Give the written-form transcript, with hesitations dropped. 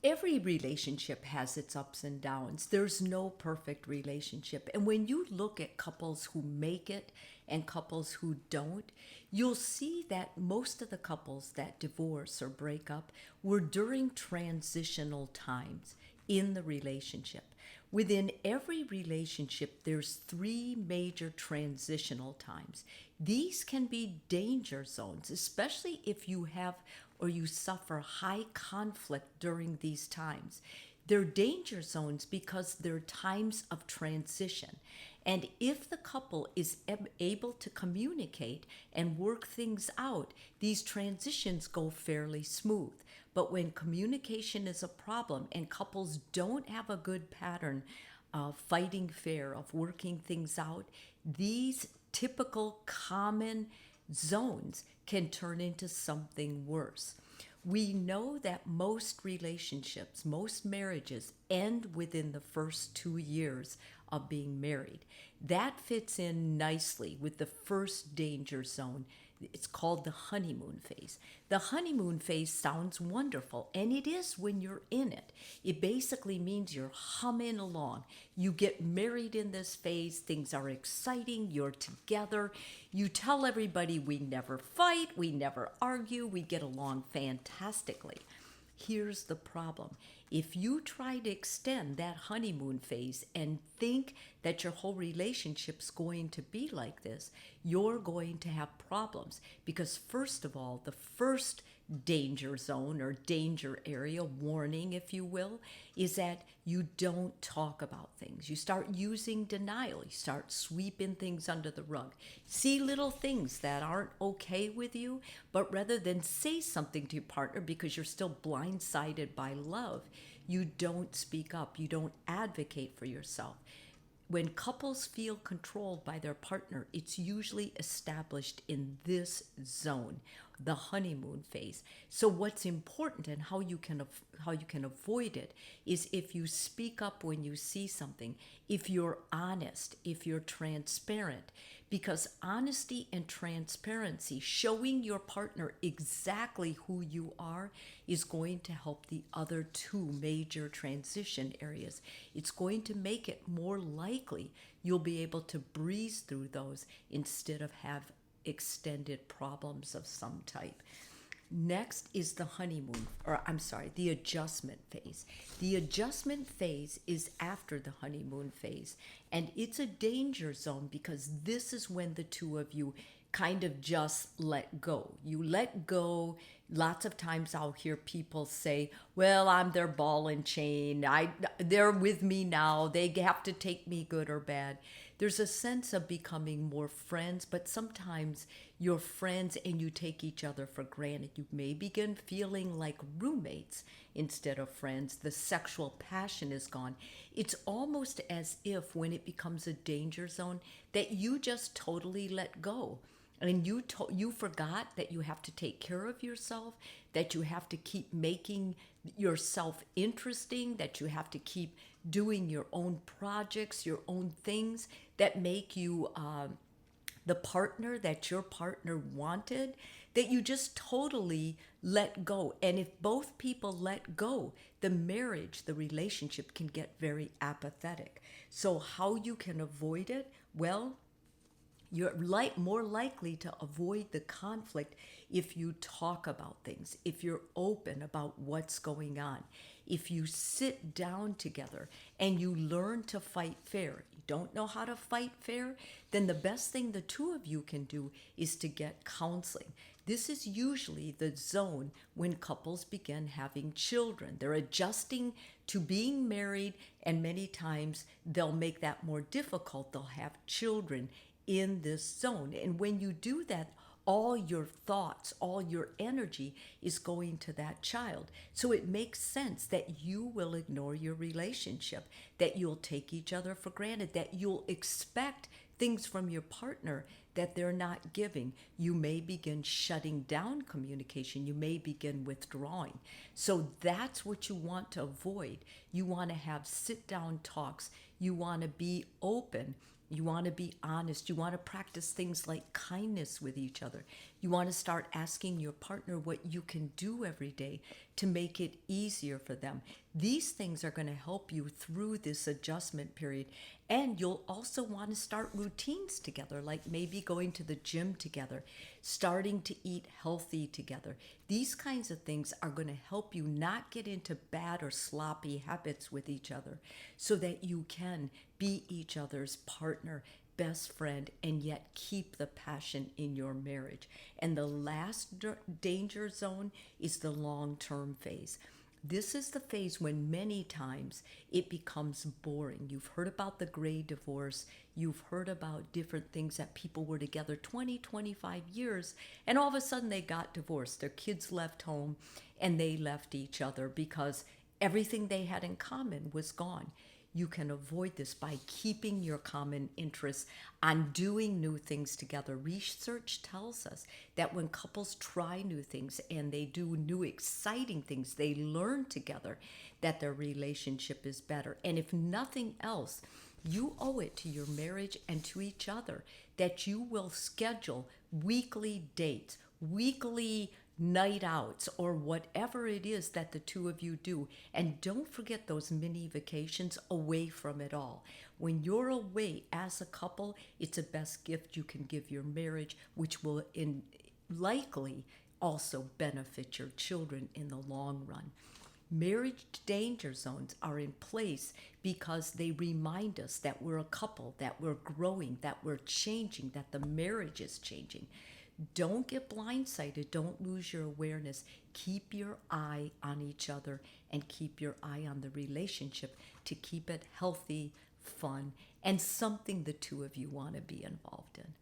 Every relationship has its ups and downs. There's no perfect relationship. And when you look at couples who make it and couples who don't, you'll see that most of the couples that divorce or break up were during transitional times in the relationship. Within every relationship, there's three major transitional times. These can be danger zones, especially if you have or you suffer high conflict during these times. They're danger zones because they're times of transition. And if the couple is able to communicate and work things out, these transitions go fairly smooth. But when communication is a problem and couples don't have a good pattern of fighting fair, of working things out, these typical common zones can turn into something worse. We know that most relationships, most marriages end within the first 2 years of being married. That fits in nicely with the first danger zone. It's called the honeymoon phase. The honeymoon phase sounds wonderful, and it is when you're in it. It basically means you're humming along. You get married in this phase, things are exciting, you're together. You tell everybody we never fight, we never argue, we get along fantastically. Here's the problem. If you try to extend that honeymoon phase and think that your whole relationship's going to be like this, you're going to have problems. Because, first of all, the first danger zone or danger area, warning, if you will, is that you don't talk about things. You start using denial. You start sweeping things under the rug. See little things that aren't okay with you, but rather than say something to your partner because you're still blindsided by love, you don't speak up. You don't advocate for yourself. When couples feel controlled by their partner, it's usually established in this zone, the honeymoon phase. So what's important and how you can avoid it is if you speak up when you see something, if you're honest, if you're transparent, because honesty and transparency, showing your partner exactly who you are, is going to help the other two major transition areas. It's going to make it more likely you'll be able to breeze through those instead of have extended problems of some type. Next is the adjustment phase. The adjustment phase is after the honeymoon phase, and it's a danger zone because this is when the two of you kind of just let go. You let go. Lots of times I'll hear people say, well, I'm their ball and chain. They're with me now. They have to take me good or bad. There's a sense of becoming more friends, but sometimes you're friends and you take each other for granted. You may begin feeling like roommates instead of friends. The sexual passion is gone. It's almost as if when it becomes a danger zone that you just totally let go. And you forgot that you have to take care of yourself, that you have to keep making yourself interesting, that you have to keep doing your own projects, your own things that make you the partner that your partner wanted, that you just totally let go. And if both people let go, the marriage, the relationship can get very apathetic. So how you can avoid it? Well, you're more likely to avoid the conflict if you talk about things, if you're open about what's going on, if you sit down together and you learn to fight fair. You don't know how to fight fair? Then the best thing the two of you can do is to get counseling. This is usually the zone when couples begin having children. They're adjusting to being married, and many times they'll make that more difficult. They'll have children in this zone. And when you do that, all your thoughts, all your energy is going to that child. So it makes sense that you will ignore your relationship, that you'll take each other for granted, that you'll expect things from your partner that they're not giving. You may begin shutting down communication. You may begin withdrawing. So that's what you want to avoid. You want to have sit-down talks. You want to be open. You want to be honest. You want to practice things like kindness with each other. You want to start asking your partner what you can do every day to make it easier for them. These things are going to help you through this adjustment period. And you'll also want to start routines together, like maybe going to the gym together, starting to eat healthy together. These kinds of things are going to help you not get into bad or sloppy habits with each other so that you can be each other's partner, best friend, and yet keep the passion in your marriage. And the last danger zone is the long-term phase. This is the phase when many times it becomes boring. You've heard about the gray divorce. You've heard about different things that people were together 20, 25 years, and all of a sudden they got divorced. Their kids left home and they left each other because everything they had in common was gone. You can avoid this by keeping your common interests on doing new things together. Research tells us that when couples try new things and they do new exciting things, they learn together, that their relationship is better. And if nothing else, you owe it to your marriage and to each other that you will schedule weekly dates, weekly night outs, or whatever it is that the two of you do. And don't forget those mini vacations away from it all. When you're away as a couple, it's the best gift you can give your marriage, which will likely also benefit your children in the long run. Marriage danger zones are in place because they remind us that we're a couple, that we're growing, that we're changing, that the marriage is changing. Don't get blindsided. Don't lose your awareness. Keep your eye on each other and keep your eye on the relationship to keep it healthy, fun, and something the two of you want to be involved in.